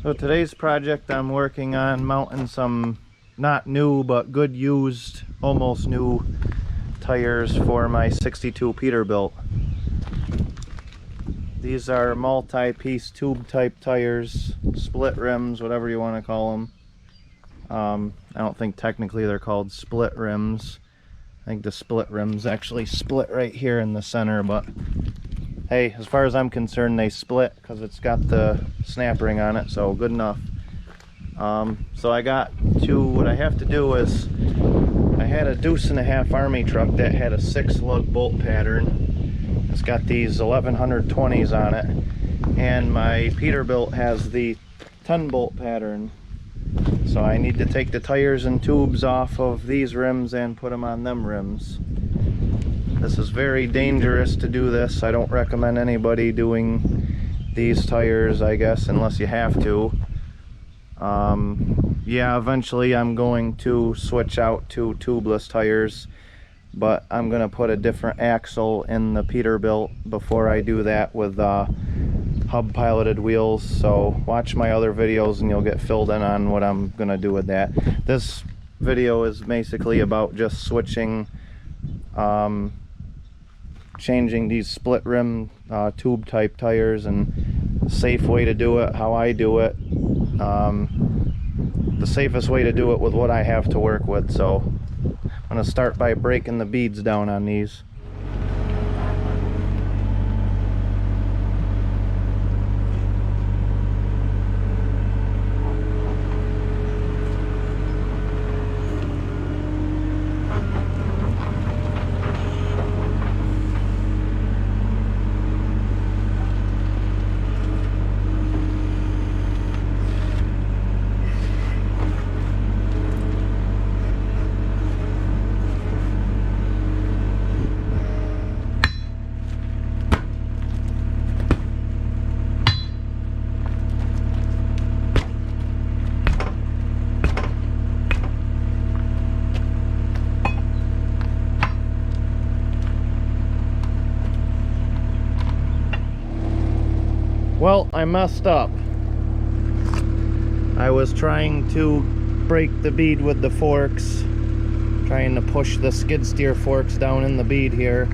So today's project, I'm working on mounting some not new but good used, almost new tires for my 62 Peterbilt. These are multi-piece tube type tires, split rims, whatever you want to call them. I don't think technically they're called split rims. I think the split rims actually split right here in the center, but hey, as far as I'm concerned, they split because it's got the snap ring on it, so good enough. So what I have to do is, I had a 1.5 Army truck that had a 6-lug bolt pattern. It's got these 1120s on it, and my Peterbilt has the 10 bolt pattern. So I need to take the tires and tubes off of these rims and put them on them rims. This is very dangerous to do this. I don't recommend anybody doing these tires, I guess, unless you have to. Yeah, eventually I'm going to switch out to tubeless tires, but I'm going to put a different axle in the Peterbilt before I do that with hub piloted wheels. So watch my other videos and you'll get filled in on what I'm going to do with that. This video is basically about just switching, changing these split rim tube type tires, and a safe way to do it, how I do it, the safest way to do it with what I have to work with. So I'm going to start by breaking the beads down on these. Well, I messed up. I was trying to break the bead with the forks, trying to push the skid steer forks down in the bead here,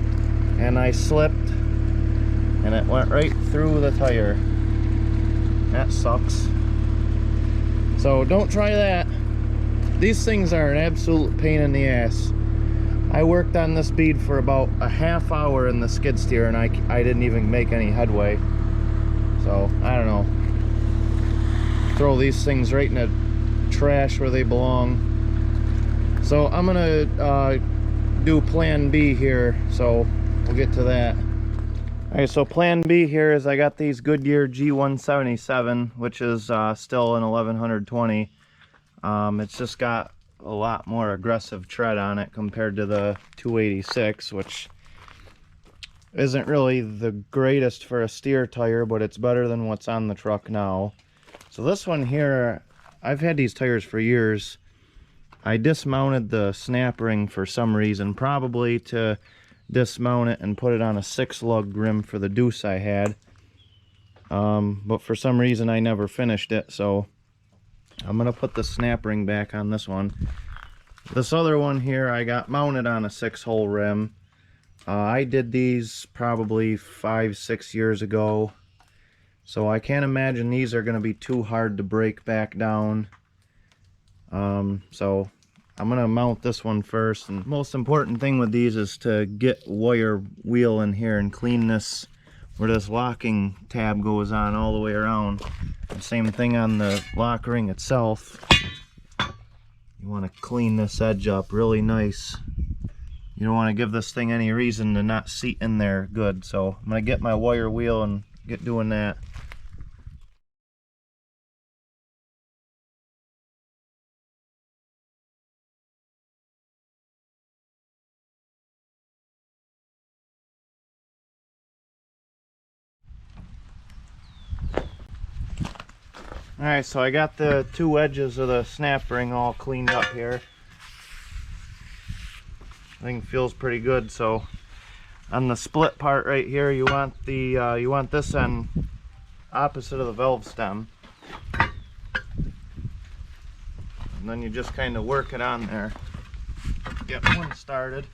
and I slipped and it went right through the tire. That sucks. So don't try that. These things are an absolute pain in the ass. I worked on this bead for about a half hour in the skid steer and I didn't even make any headway. So, I don't know. Throw these things right in the trash where they belong. So, I'm gonna do plan B here, so we'll get to that. Alright, so plan B here is I got these Goodyear G177, which is still an 1120. It's just got a lot more aggressive tread on it compared to the 286, which isn't really the greatest for a steer tire, but it's better than what's on the truck now. So this one here, I've had these tires for years. I dismounted the snap ring for some reason, probably to dismount it and put it on a 6-lug rim for the deuce I had. But for some reason I never finished it, so I'm gonna put the snap ring back on this one. This other one here I got mounted on a 6-hole rim. I did these probably 5-6 years ago, so I can't imagine these are going to be too hard to break back down. So I'm going to mount this one first, and the most important thing with these is to get wire wheel in here and clean this where this locking tab goes on all the way around. And same thing on the lock ring itself. You want to clean this edge up really nice. You don't want to give this thing any reason to not seat in there good. So I'm going to get my wire wheel and get doing that. Alright, so I got the two edges of the snap ring all cleaned up here. I think it feels pretty good. So on the split part right here, you want this end opposite of the valve stem. And then you just kind of work it on there. Get one started.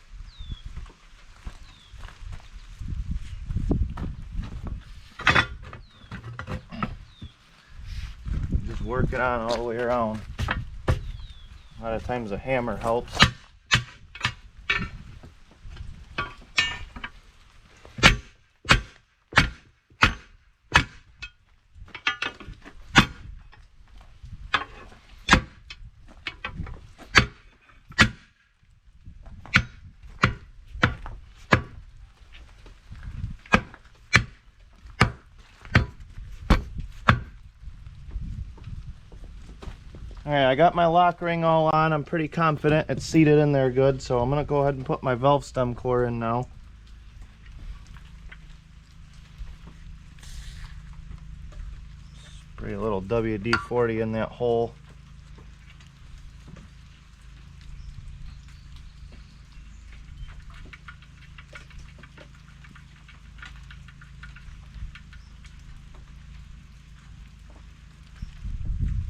Just work it on all the way around. A lot of times a hammer helps. Alright, I got my lock ring all on. I'm pretty confident it's seated in there good, so I'm going to go ahead and put my valve stem core in now. Spray a little WD-40 in that hole.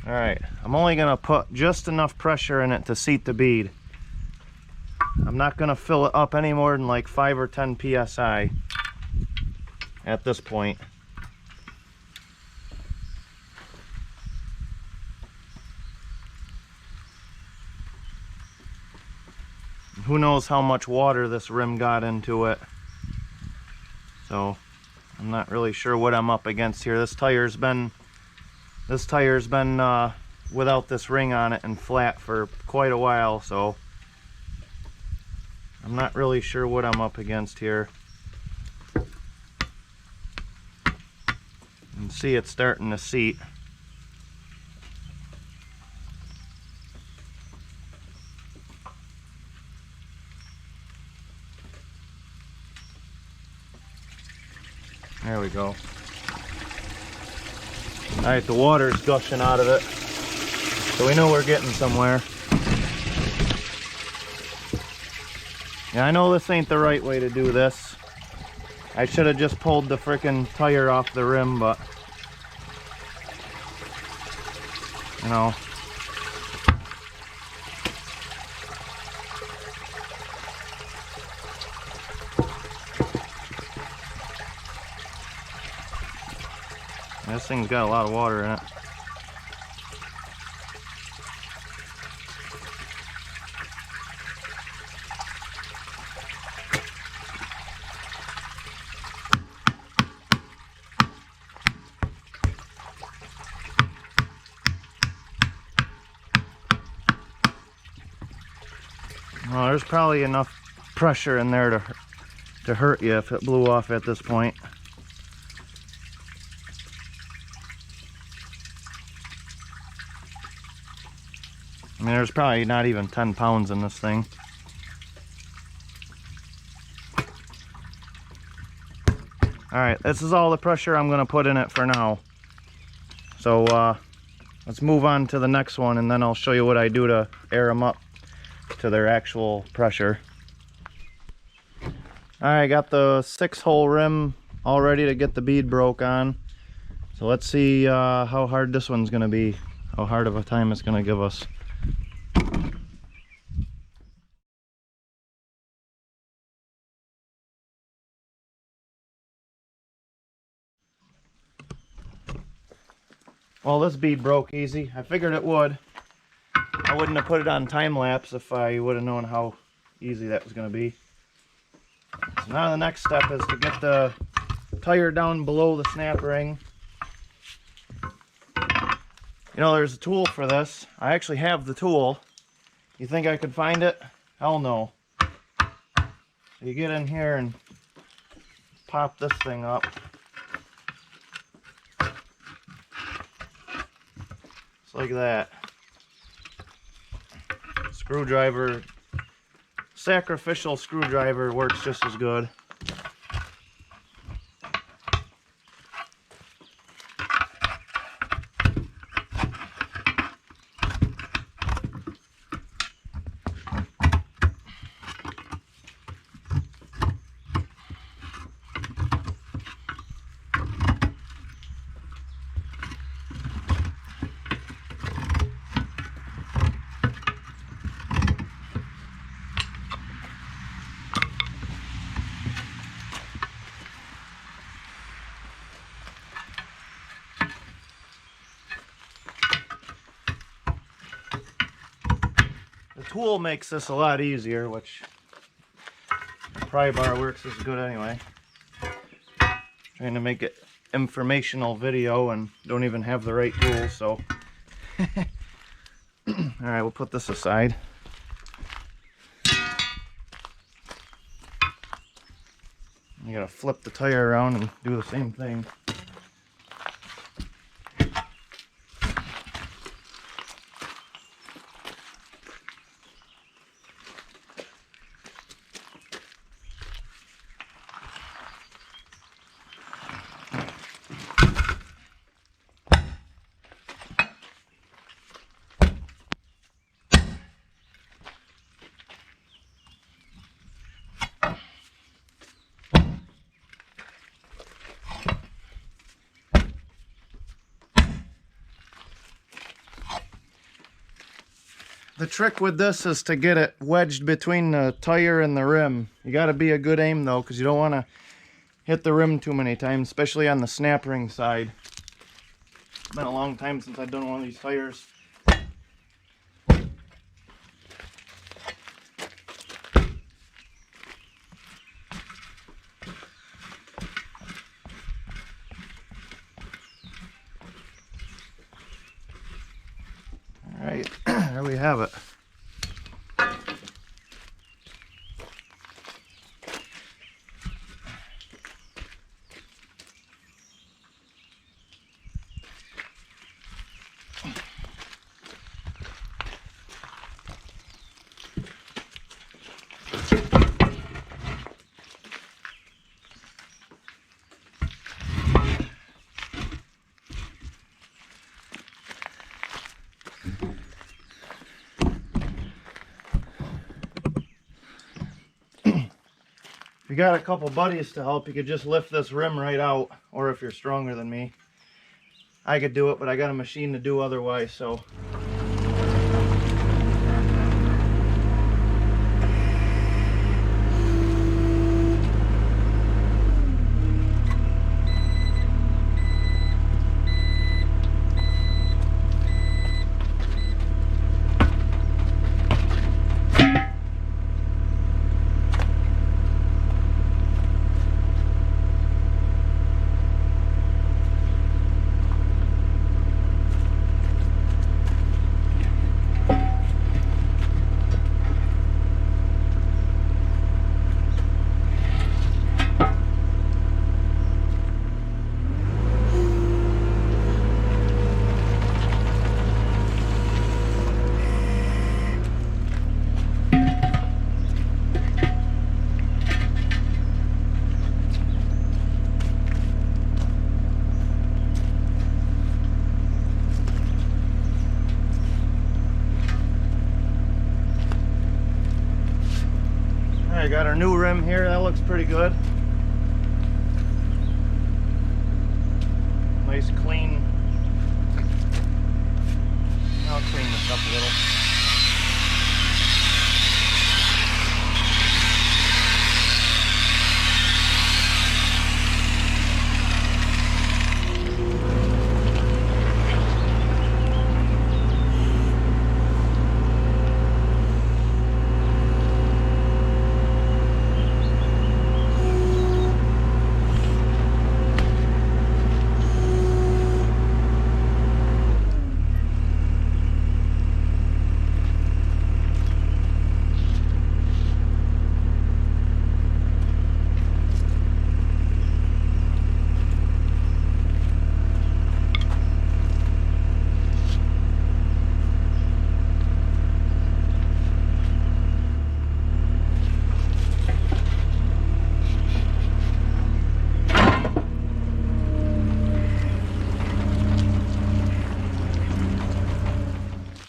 Alright, I'm only going to put just enough pressure in it to seat the bead. I'm not going to fill it up any more than like 5 or 10 psi at this point. Who knows how much water this rim got into it. So I'm not really sure what I'm up against here. This tire's been without this ring on it and flat for quite a while, so I'm not really sure what I'm up against here. You can see it's starting to seat. There we go. Alright, the water's gushing out of it, so we know we're getting somewhere. Yeah, I know this ain't the right way to do this. I should have just pulled the frickin' tire off the rim, but you know. This thing's got a lot of water in it. Well, there's probably enough pressure in there to hurt you if it blew off at this point. I mean, there's probably not even 10 pounds in this thing. Alright, this is all the pressure I'm going to put in it for now. So let's move on to the next one, and then I'll show you what I do to air them up to their actual pressure. Alright, got the 6-hole rim all ready to get the bead broke on. So let's see how hard this one's going to be, how hard of a time it's going to give us. Well, this bead broke easy. I figured it would. I wouldn't have put it on time lapse if I would have known how easy that was going to be. So now the next step is to get the tire down below the snap ring. You know, there's a tool for this. I actually have the tool. You think I could find it? Hell no. So you get in here and pop this thing up. Like that. Screwdriver, sacrificial screwdriver works just as good. tool makes this a lot easier, which pry bar works as good anyway. Trying to make it informational video and don't even have the right tool, so. Alright, we'll put this aside. You gotta flip the tire around and do the same thing. The trick with this is to get it wedged between the tire and the rim. You got to be a good aim though, because you don't want to hit the rim too many times, especially on the snap ring side. It's been a long time since I've done one of these tires. Alright, there we have it. If you got a couple buddies to help, you could just lift this rim right out, or if you're stronger than me. I could do it, but I got a machine to do otherwise, so. I got our new rim here. That looks pretty good. Nice clean. I'll clean this up a little.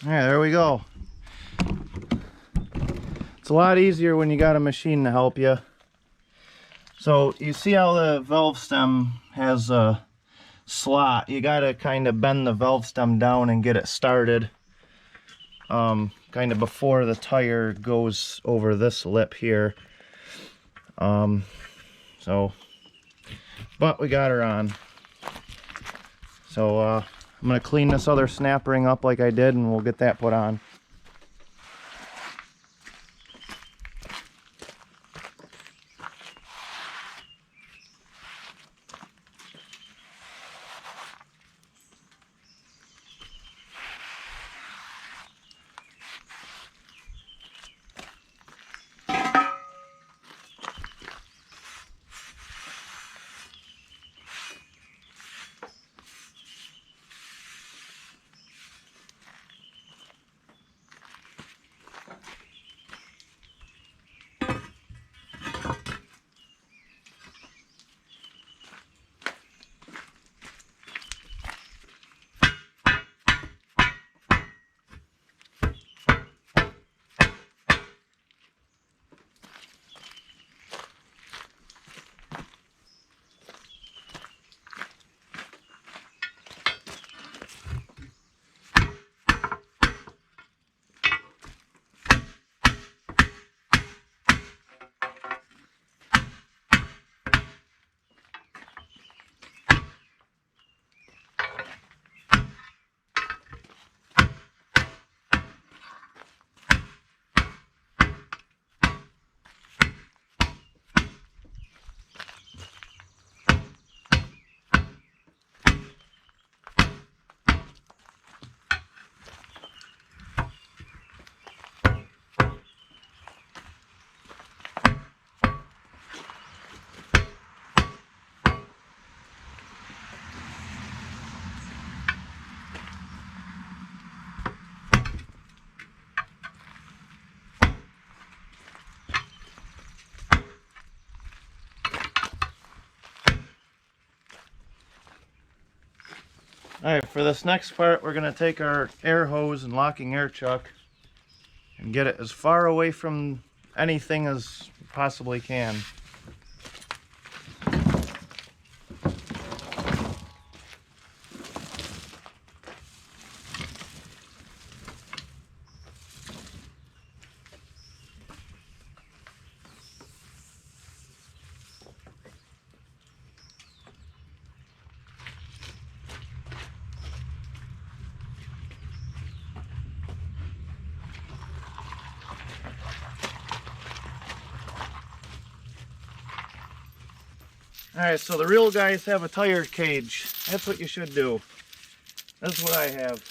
Yeah, there we go. It's a lot easier when you got a machine to help you. So you see how the valve stem has a slot. You got to kind of bend the valve stem down and get it started. Kind of before the tire goes over this lip here. But we got her on. So I'm going to clean this other snap ring up like I did, and we'll get that put on. Alright, for this next part, we're going to take our air hose and locking air chuck and get it as far away from anything as possibly can. Alright, so the real guys have a tire cage. That's what you should do. That's what I have.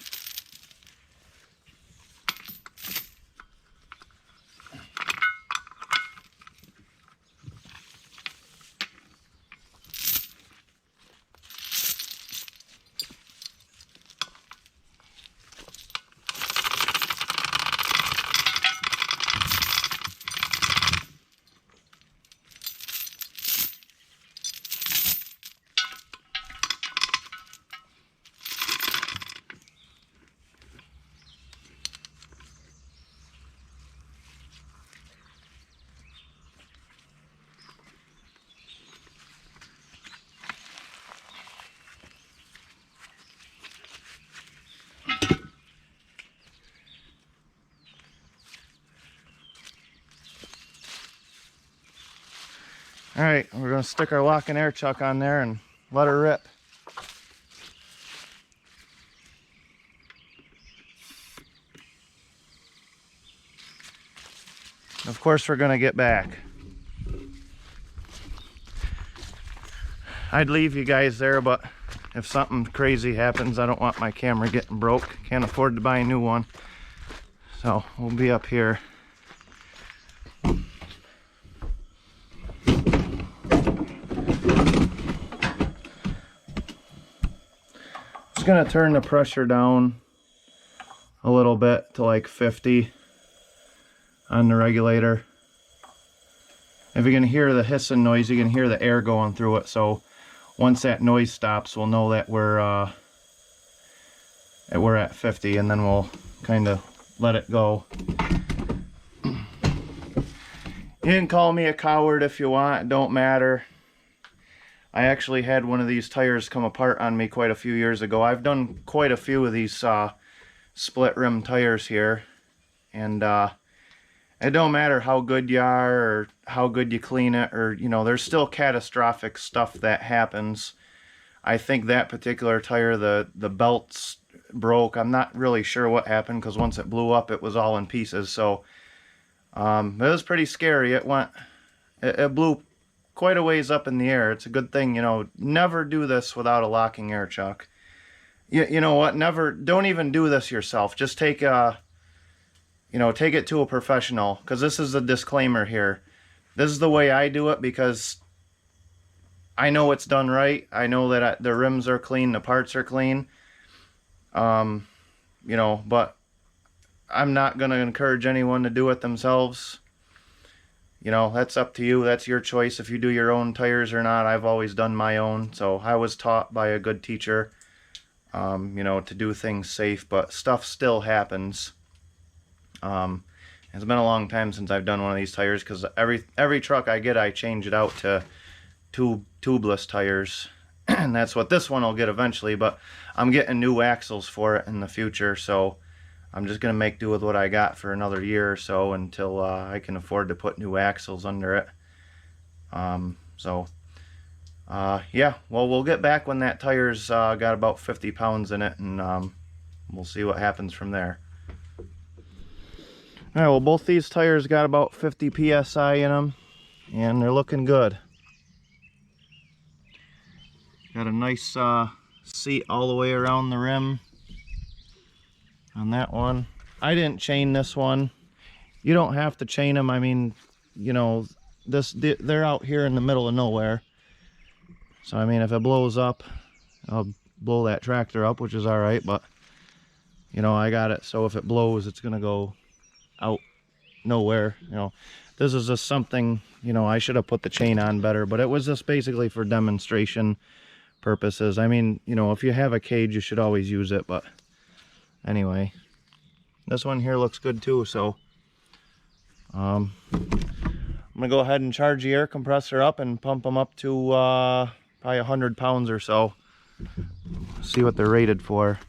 Alright, we're going to stick our lock and air chuck on there and let her rip. Of course we're going to get back. I'd leave you guys there, but if something crazy happens, I don't want my camera getting broke. Can't afford to buy a new one. So we'll be up here. Just gonna turn the pressure down a little bit to like 50 on the regulator. If you can hear the hissing noise, you can hear the air going through it. So once that noise stops, we'll know that we're at 50, and then we'll kind of let it go. You can call me a coward if you want, it don't matter. I actually had one of these tires come apart on me quite a few years ago. I've done quite a few of these split rim tires here, and it don't matter how good you are or how good you clean it, or you know, there's still catastrophic stuff that happens. I think that particular tire, the belts broke. I'm not really sure what happened, because once it blew up, it was all in pieces. So it was pretty scary. It blew quite a ways up in the air. It's a good thing, you know, never do this without a locking air chuck. You know what? Don't even do this yourself. Just take it to a professional, because this is a disclaimer here. This is the way I do it, because I know it's done right. I know that the rims are clean, the parts are clean. You know, but I'm not going to encourage anyone to do it themselves. You know, that's up to you. That's your choice if you do your own tires or not. I've always done my own. So I was taught by a good teacher, you know, to do things safe, but stuff still happens. It's been a long time since I've done one of these tires, because every truck I get, I change it out to tubeless tires. And that's what this one will get eventually, but I'm getting new axles for it in the future, so I'm just going to make do with what I got for another year or so until I can afford to put new axles under it. Yeah, well, we'll get back when that tire's got about 50 pounds in it, and we'll see what happens from there. Alright, well, both these tires got about 50 psi in them, and they're looking good. Got a nice seat all the way around the rim on that one. I didn't chain this one. You don't have to chain them. I mean, you know, they're out here in the middle of nowhere. So, I mean, if it blows up, I'll blow that tractor up, which is alright, but, you know, I got it. So if it blows, it's going to go out nowhere. You know, this is just something, you know, I should have put the chain on better, but it was just basically for demonstration purposes. I mean, you know, if you have a cage, you should always use it, but anyway. This one here looks good too, so I'm gonna go ahead and charge the air compressor up and pump them up to probably 100 pounds or so. See what they're rated for.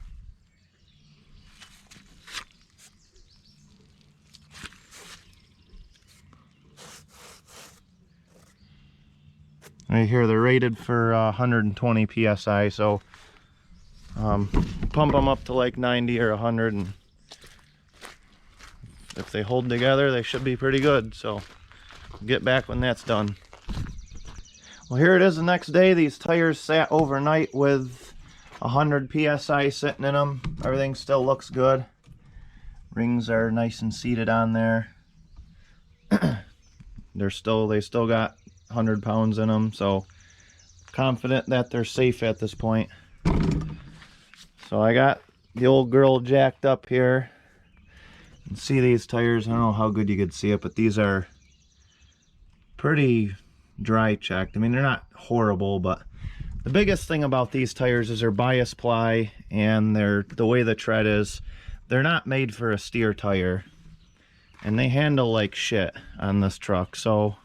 Right here, they're rated for 120 psi, so pump them up to like 90 or 100, and if they hold together, they should be pretty good. So get back when that's done. Well, here it is the next day. These tires sat overnight with 100 psi sitting in them. Everything still looks good. Rings are nice and seated on there. They still got 100 pounds in them, so confident that they're safe at this point. So I got the old girl jacked up here. You can see these tires. I don't know how good you could see it, but these are pretty dry checked. I mean, they're not horrible, but the biggest thing about these tires is their bias ply and the way the tread is. They're not made for a steer tire, and they handle like shit on this truck. So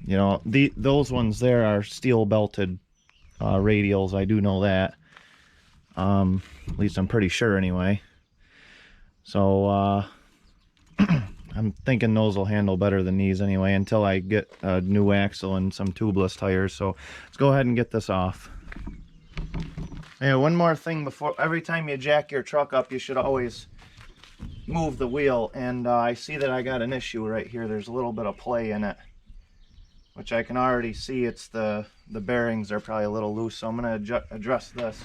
you know, those ones there are steel belted radials. I do know that, at least I'm pretty sure anyway. So I'm thinking those will handle better than these anyway, until I get a new axle and some tubeless tires. So let's go ahead and get this off. Yeah, one more thing before, every time you jack your truck up, you should always move the wheel. And I see that I got an issue right here. There's a little bit of play in it, which I can already see. It's the bearings are probably a little loose, so I'm going to address this.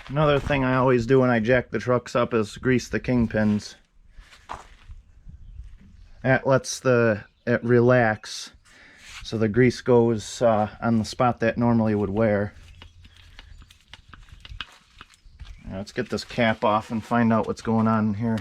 Another thing I always do when I jack the trucks up is grease the kingpins. That lets it relax, so the grease goes on the spot that normally would wear. Now let's get this cap off and find out what's going on here.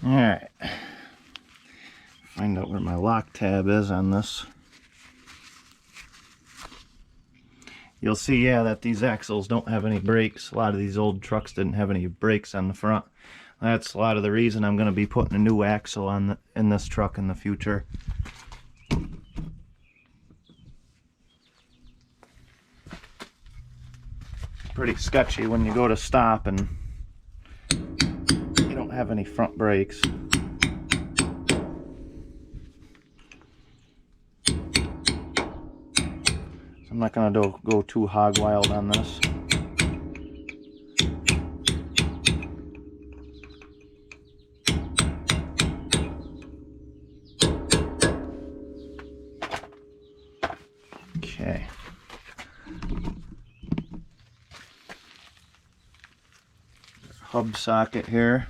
Alright, find out where my lock tab is on this. You'll see, yeah, that these axles don't have any brakes. A lot of these old trucks didn't have any brakes on the front. That's a lot of the reason I'm going to be putting a new axle in this truck in the future. Pretty sketchy when you go to stop and don't have any front brakes. So I'm not going to go too hog wild on this. Okay. Hub socket here.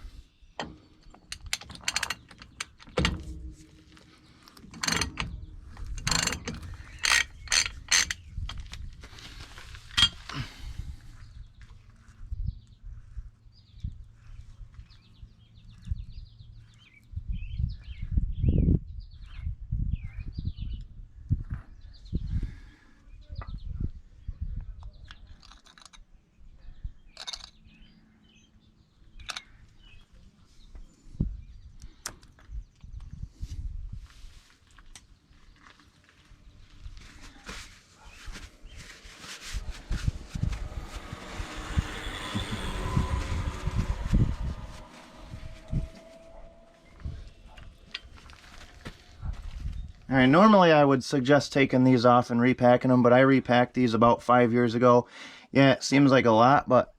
Alright, normally I would suggest taking these off and repacking them, but I repacked these about 5 years ago. Yeah, it seems like a lot, but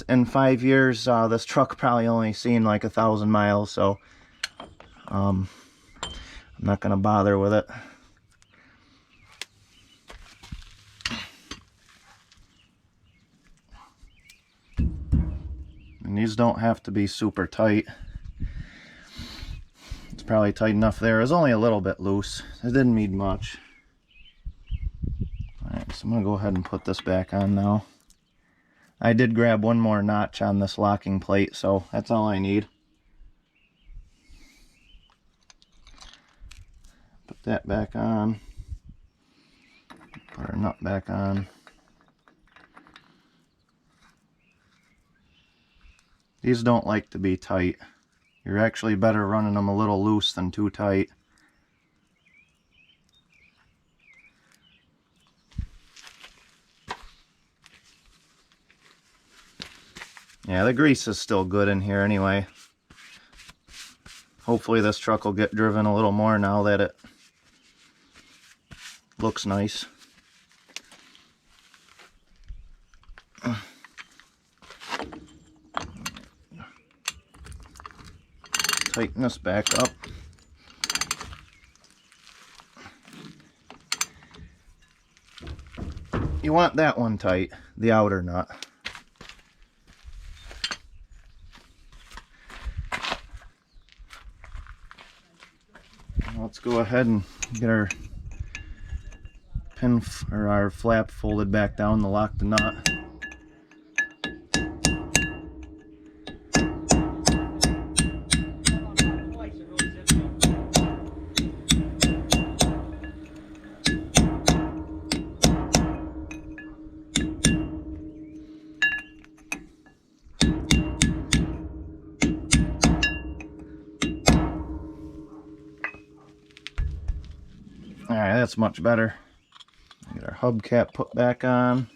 in 5 years, this truck probably only seen like 1,000 miles, so I'm not gonna bother with it. And these don't have to be super tight. It's probably tight enough there. It's only a little bit loose. It didn't need much. Alright, so I'm gonna go ahead and put this back on now. I did grab one more notch on this locking plate, so that's all I need. Put that back on. Put our nut back on. These don't like to be tight. You're actually better running them a little loose than too tight. Yeah, the grease is still good in here anyway. Hopefully this truck will get driven a little more now that it looks nice. Tighten this back up. You want that one tight, the outer nut. Let's go ahead and get our pin or our flap folded back down to lock the nut. Alright, that's much better. Get our hubcap put back on.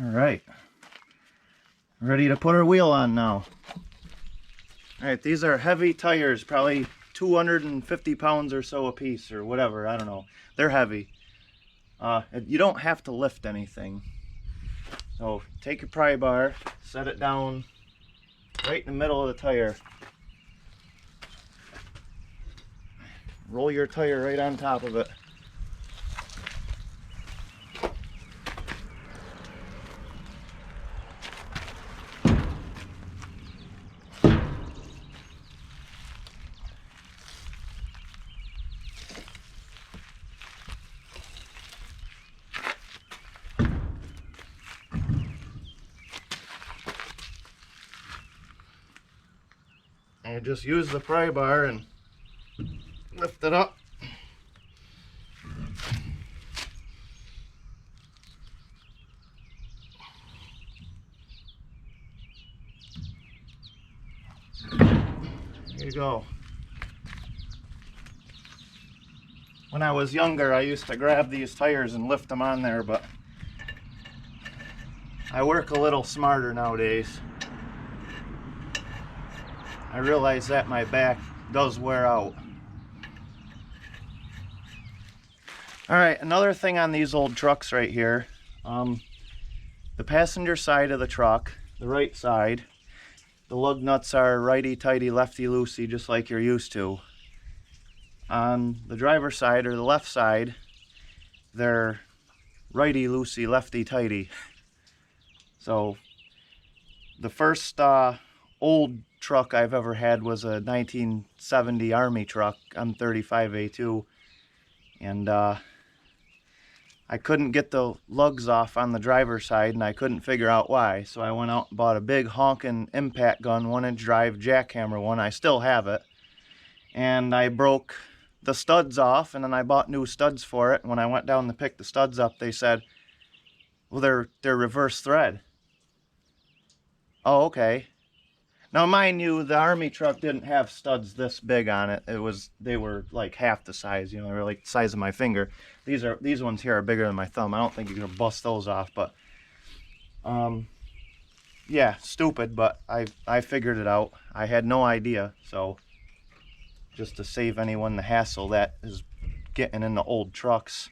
Alright, ready to put our wheel on now. Alright, these are heavy tires, probably 250 pounds or so a piece, or whatever, I don't know. They're heavy. You don't have to lift anything. So take your pry bar, set it down right in the middle of the tire. Roll your tire right on top of it. And just use the pry bar and lift it up. There you go. When I was younger, I used to grab these tires and lift them on there, but I work a little smarter nowadays. I realize that my back does wear out. Alright, another thing on these old trucks right here. The passenger side of the truck, the right side, the lug nuts are righty-tighty, lefty-loosey, just like you're used to. On the driver's side, or the left side, they're righty-loosey, lefty-tighty. So, the first old truck I've ever had was a 1970 Army truck, M35A2, and I couldn't get the lugs off on the driver's side, and I couldn't figure out why, so I went out and bought a big honking impact gun 1-inch drive jackhammer one. I still have it, and I broke the studs off, and then I bought new studs for it. And when I went down to pick the studs up, they said, well, they're reverse thread. Oh, okay. Now, mind you, the Army truck didn't have studs this big on it. They were like half the size, you know, they were like the size of my finger. These ones here are bigger than my thumb. I don't think you can bust those off, but yeah, stupid, but I figured it out. I had no idea, so just to save anyone the hassle that is getting in the old trucks.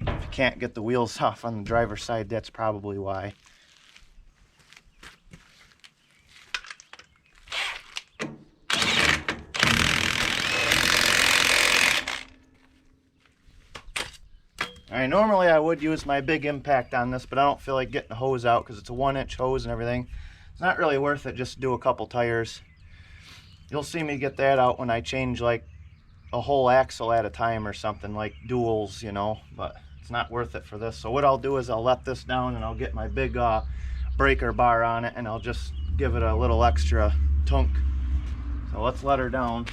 If you can't get the wheels off on the driver's side, that's probably why. Alright, normally I would use my big impact on this, but I don't feel like getting the hose out because it's a 1-inch hose and everything. It's not really worth it just to do a couple tires. You'll see me get that out when I change like a whole axle at a time or something, like duals, you know, but it's not worth it for this. So what I'll do is I'll let this down and I'll get my big breaker bar on it and I'll just give it a little extra tunk. So let's let her down.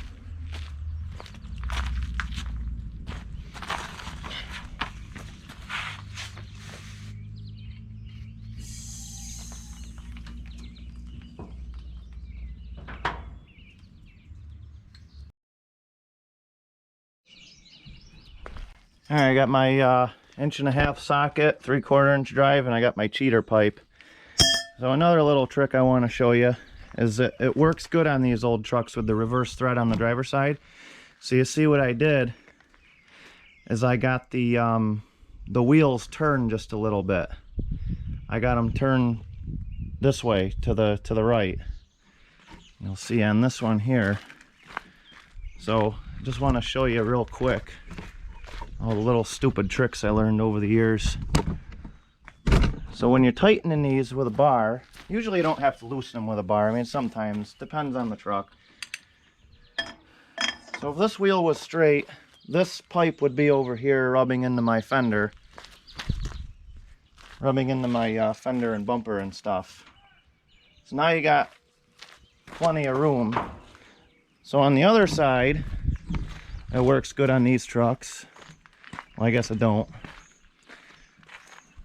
Alright, I got my 1.5-inch socket, 3/4-inch drive, and I got my cheater pipe. So another little trick I want to show you is that it works good on these old trucks with the reverse thread on the driver's side. So you see what I did is I got the wheels turned just a little bit. I got them turned this way to the right. You'll see on this one here. So I just want to show you real quick all the little stupid tricks I learned over the years. So when you're tightening these with a bar, usually you don't have to loosen them with a bar. I mean, sometimes, depends on the truck. So if this wheel was straight, this pipe would be over here rubbing into my fender. Rubbing into my fender and bumper and stuff. So now you got plenty of room. So on the other side, it works good on these trucks. Well, I guess I don't.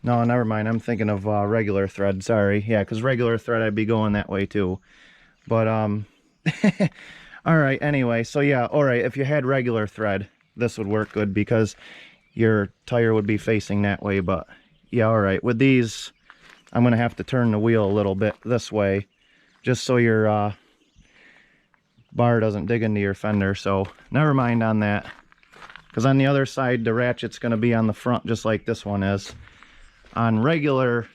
No, never mind. I'm thinking of regular thread. Sorry. Yeah, because regular thread, I'd be going that way too. But, all right. Anyway, so yeah, all right. If you had regular thread, this would work good because your tire would be facing that way. But yeah, all right. With these, I'm going to have to turn the wheel a little bit this way just so your bar doesn't dig into your fender. So never mind on that. Because on the other side, the ratchet's going to be on the front just like this one is. On regular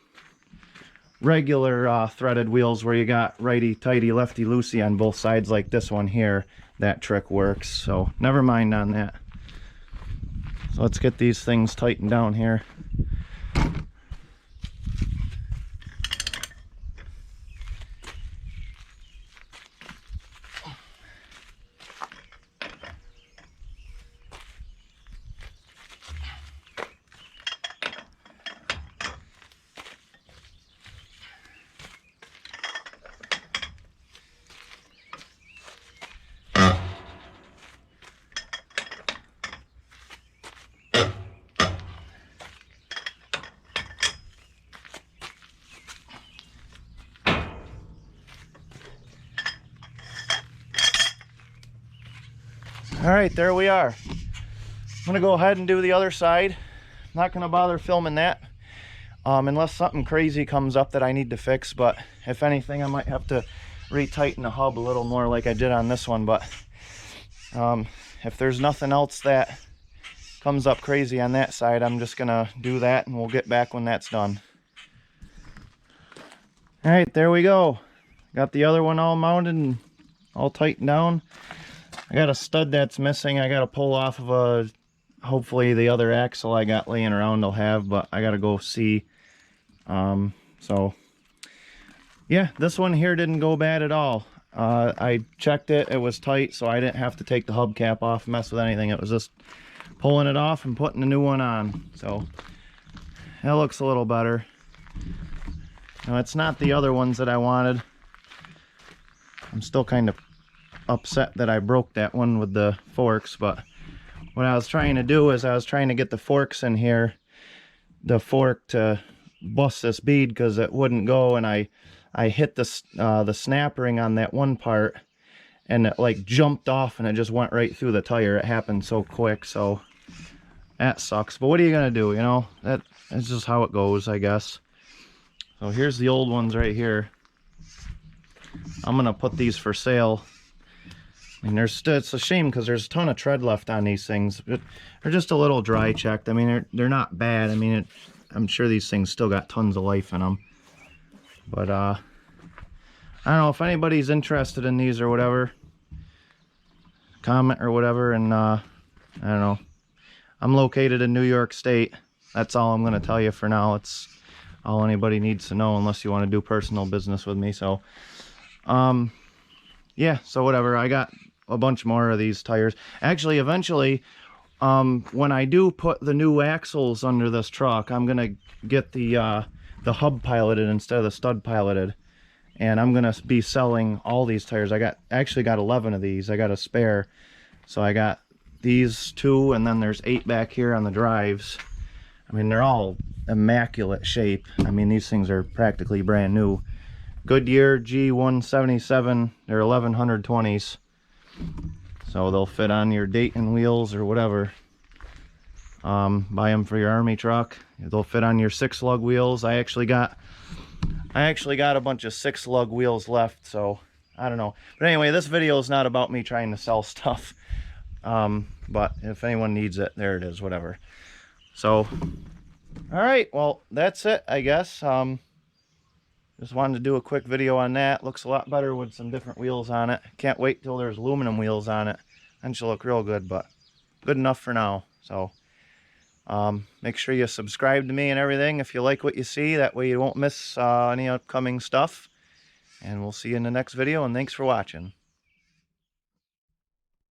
threaded wheels where you got righty-tighty, lefty-loosey on both sides like this one here, that trick works. So never mind on that. So let's get these things tightened down here. All right, there we are. I'm gonna go ahead and do the other side. Not gonna bother filming that unless something crazy comes up that I need to fix, but if anything I might have to retighten the hub a little more like I did on this one. But if there's nothing else that comes up crazy on that side, I'm just gonna do that and we'll get back when that's done. All right, there we go. Got the other one all mounted and all tightened down. I got a stud that's missing. I got to pull off of hopefully the other axle I got laying around will have, but I got to go see. So yeah, this one here didn't go bad at all. I checked it. It was tight, so I didn't have to take the hubcap off, mess with anything. It was just pulling it off and putting a new one on. So that looks a little better. Now, it's not the other ones that I wanted. I'm still kind of upset that I broke that one with the forks, but what I was trying to do is I was trying to get the forks in here, the fork to bust this bead because it wouldn't go, and I I hit the snap ring on that one part, and it like jumped off and it just went right through the tire. It happened so quick, so that sucks. But what are you gonna do, you know? That's just how it goes, I guess. So here's the old ones right here. I'm gonna put these for sale. I mean, it's a shame because there's a ton of tread left on these things. But they're just a little dry checked. I mean, they're not bad. I mean, I'm sure these things still got tons of life in them. But I don't know if anybody's interested in these or whatever. Comment or whatever, and I don't know. I'm located in New York State. That's all I'm gonna tell you for now. It's all anybody needs to know, unless you want to do personal business with me. So, yeah. So whatever. I got a bunch more of these tires. Actually, eventually, when I do put the new axles under this truck, I'm gonna get the hub piloted instead of the stud piloted, and I'm gonna be selling all these tires. I actually got 11 of these. I got a spare, so I got these 2, and then there's 8 back here on the drives. I mean, they're all immaculate shape. I mean, these things are practically brand new. Goodyear G177. They're 1120s. So they'll fit on your Dayton wheels or whatever. Buy them for your army truck. They'll fit on your 6-lug wheels. I actually got a bunch of 6-lug wheels left, so I don't know. But anyway, this video is not about me trying to sell stuff. But if anyone needs it, there it is, whatever. So, all right, well, that's it, I guess. Just wanted to do a quick video on that. Looks a lot better with some different wheels on it. Can't wait till there's aluminum wheels on it. Then she'll look real good, but good enough for now. So make sure you subscribe to me and everything if you like what you see. That way you won't miss any upcoming stuff. And we'll see you in the next video, and thanks for watching.